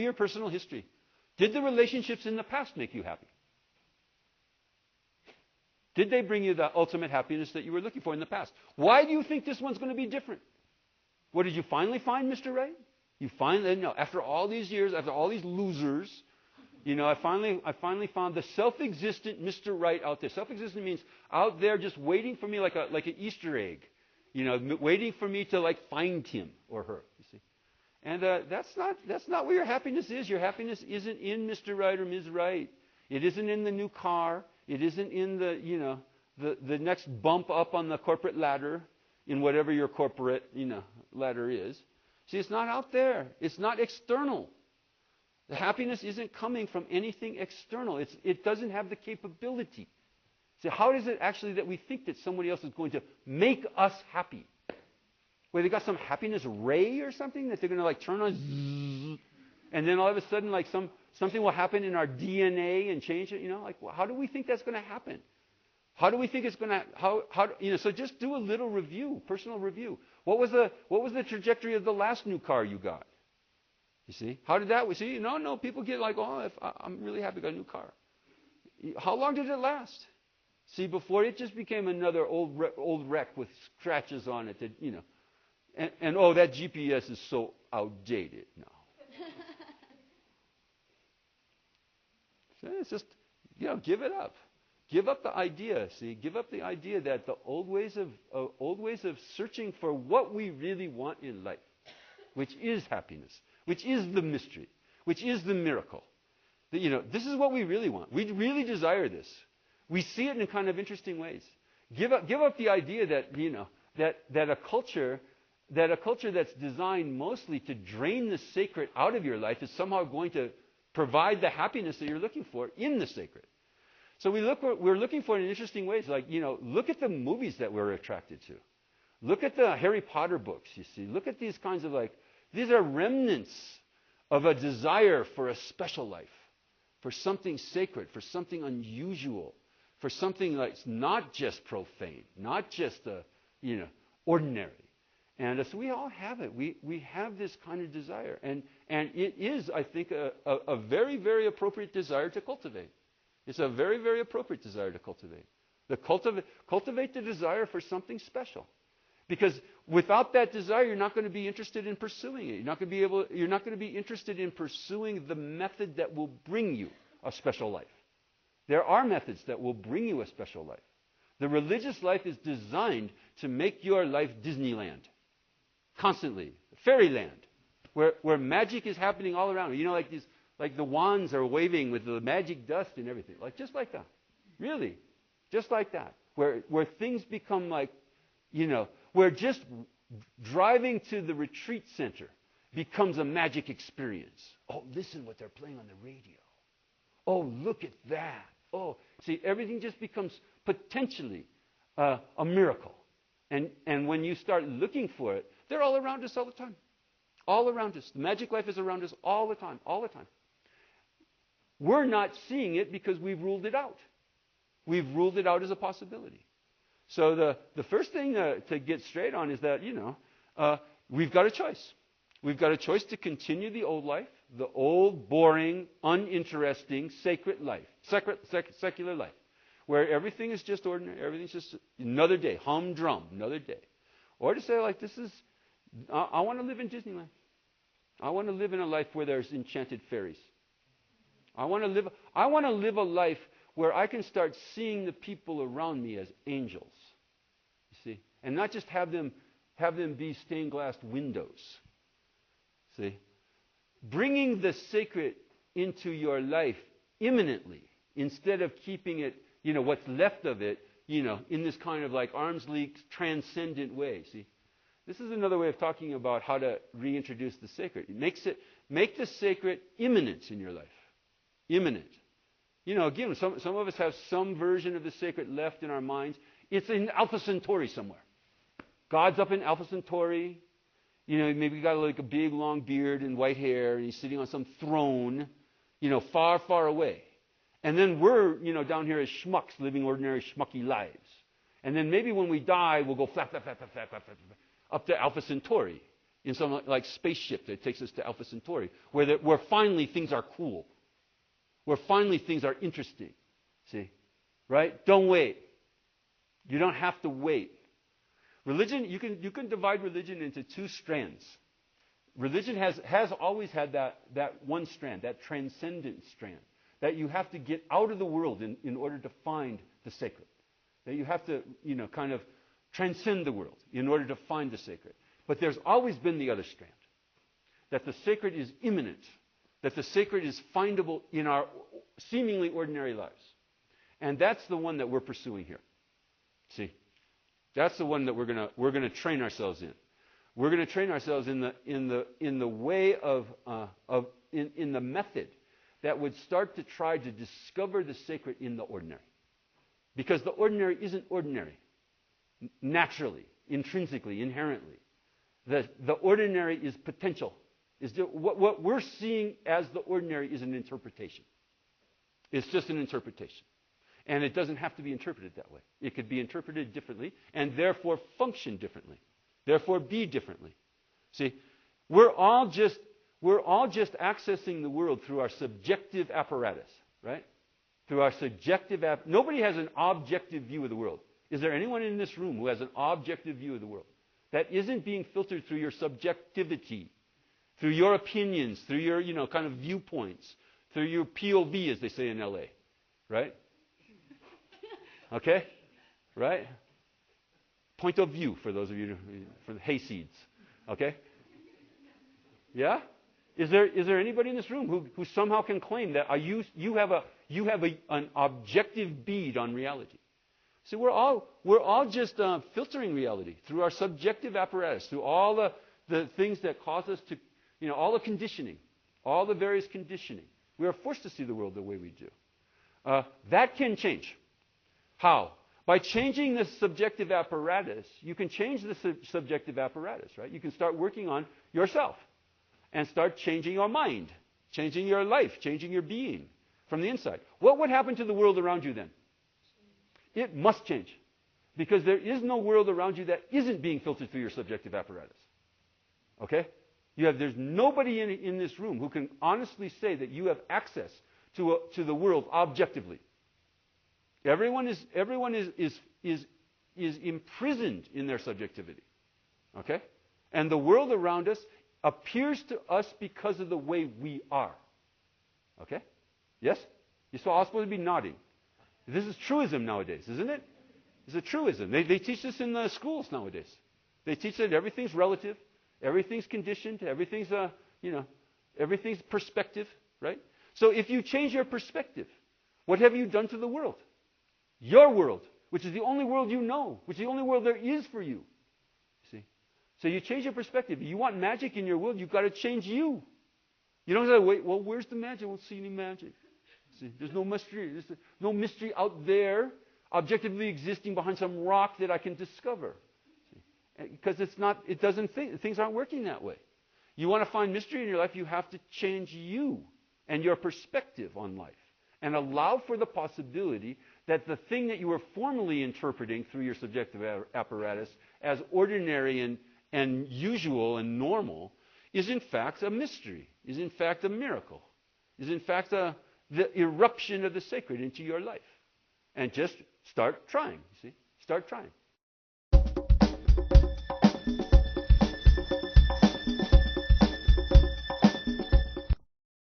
me your personal history. Did the relationships in the past make you happy? Did they bring you the ultimate happiness that you were looking for in the past? Why do you think this one's going to be different? What did you finally find, Mr. Right? You finally, no, after all these years, after all these losers, I finally found the self-existent Mr. Right out there. Self-existent means out there just waiting for me like an Easter egg, waiting for me to find him or her. You see, and that's not where your happiness is. Your happiness isn't in Mr. Right or Ms. Right. It isn't in the new car. It isn't in the next bump up on the corporate ladder, in whatever your corporate ladder is. See, it's not out there. It's not external. The happiness isn't coming from anything external. It doesn't have the capability. So how is it actually that we think that somebody else is going to make us happy? Where they got some happiness ray or something that they're going to turn on, zzz, and then all of a sudden something will happen in our DNA and change it. How do we think that's going to happen? How do we think it's going to? So just do a little review, personal review. What was the trajectory of the last new car you got? You see, how did that? See, no, people get I'm really happy I got a new car. How long did it last? See, before it just became another old wreck with scratches on it that and that GPS is so outdated now. So it's just give it up. Give up the idea. See, give up the idea that the old ways of searching for what we really want in life, which is happiness, which is the mystery, which is the miracle. This is what we really want. We really desire this. We see it in kind of interesting ways. Give up the idea that a culture that's designed mostly to drain the sacred out of your life is somehow going to provide the happiness that you're looking for in the sacred. So we're looking for it in interesting ways. Look at the movies that we're attracted to. Look at the Harry Potter books, you see. Look at these kinds of these are remnants of a desire for a special life, for something sacred, for something unusual, for something that's not just profane, not just ordinary. And so we all have it. We have this kind of desire. And it is, I think, a very, very appropriate desire to cultivate. It's a very, very appropriate desire to cultivate. Cultivate the desire for something special. Because without that desire, you're not going to be interested in pursuing it. You're not going to be interested in pursuing the method that will bring you a special life. There are methods that will bring you a special life. The religious life is designed to make your life Disneyland. Constantly. Fairyland. Where magic is happening all around. Like the wands are waving with the magic dust and everything. Just like that. Really. Just like that. Where things become where just driving to the retreat center becomes a magic experience. Oh, listen what they're playing on the radio. Oh, look at that. Oh, see, everything just becomes potentially a miracle. And when you start looking for it, they're all around us all the time. All around us. The magic life is around us all the time. All the time. We're not seeing it because we've ruled it out. We've ruled it out as a possibility. So the first thing to get straight on is that, we've got a choice. We've got a choice to continue the old life, the old, boring, uninteresting, sacred life, secular life, where everything is just ordinary, everything's just another day, humdrum, another day. Or to say, I want to live in Disneyland. I want to live in a life where there's enchanted fairies. I want to live a life where I can start seeing the people around me as angels. You see? And not just have them be stained glass windows. See? Bringing the sacred into your life imminently, instead of keeping it, what's left of it, in this kind of arm's length transcendent way. See? This is another way of talking about how to reintroduce the sacred. Make the sacred imminent in your life. Imminent. Again, some of us have some version of the sacred left in our minds. It's in Alpha Centauri somewhere. God's up in Alpha Centauri. Maybe he's got a big long beard and white hair, and he's sitting on some throne, far, far away. And then we're, down here as schmucks living ordinary schmucky lives. And then maybe when we die, we'll go flap, flap, flap, flap, flap, flap, flap, up to Alpha Centauri. in some like spaceship that takes us to Alpha Centauri, where finally things are cool, where finally things are interesting. See? Right? Don't wait. You don't have to wait. Religion, you can divide religion into two strands. Religion has always had that one strand, that transcendent strand, that you have to get out of the world in order to find the sacred. That you have to, kind of transcend the world in order to find the sacred. But there's always been the other strand, that the sacred is immanent, that the sacred is findable in our seemingly ordinary lives. And that's the one that we're pursuing here. See? That's the one that we're gonna train ourselves in. We're going to train ourselves in the way of the method that would start to try to discover the sacred in the ordinary. Because the ordinary isn't ordinary. Naturally, intrinsically, inherently. The ordinary is potential. What we're seeing as the ordinary is an interpretation. It's just an interpretation. And it doesn't have to be interpreted that way. It could be interpreted differently and therefore function differently. Therefore be differently. See, we're all just accessing the world through our subjective apparatus, right? Through our subjective nobody has an objective view of the world. Is there anyone in this room who has an objective view of the world that isn't being filtered through your subjectivity, through your opinions, through your, kind of viewpoints, through your POV, as they say in LA, right? Okay? Right? Point of view, for those of you for the hayseeds. Okay? Yeah? Is there anybody in this room who somehow can claim that you have an objective bead on reality? See, we're all just filtering reality through our subjective apparatus, through all the things that cause us to, all the conditioning, all the various conditioning. We are forced to see the world the way we do. That can change. How? By changing the subjective apparatus, you can change the subjective apparatus, right? You can start working on yourself and start changing your mind, changing your life, changing your being from the inside. What would happen to the world around you then? It must change, because there is no world around you that isn't being filtered through your subjective apparatus. Okay? There's nobody in this room who can honestly say that you have access to the world objectively. Everyone is imprisoned in their subjectivity. Okay? And the world around us appears to us because of the way we are. Okay? Yes? You're all supposed to be nodding. This is truism nowadays, isn't it? It's a truism. They teach this in the schools nowadays. They teach that everything's relative, everything's conditioned, everything's perspective, right? So if you change your perspective, what have you done to the world? Your world, which is the only world you know, which is the only world there is for you. See? So you change your perspective. If you want magic in your world, you've got to change you. You don't say, wait, well, where's the magic? I won't see any magic. See? There's no mystery. There's no mystery out there objectively existing behind some rock that I can discover. See? Because things aren't working that way. You want to find mystery in your life, you have to change you and your perspective on life. And allow for the possibility that the thing that you were formerly interpreting through your subjective apparatus as ordinary and usual and normal is in fact a mystery, is in fact a miracle, is in fact the eruption of the sacred into your life. And just start trying, see? Start trying.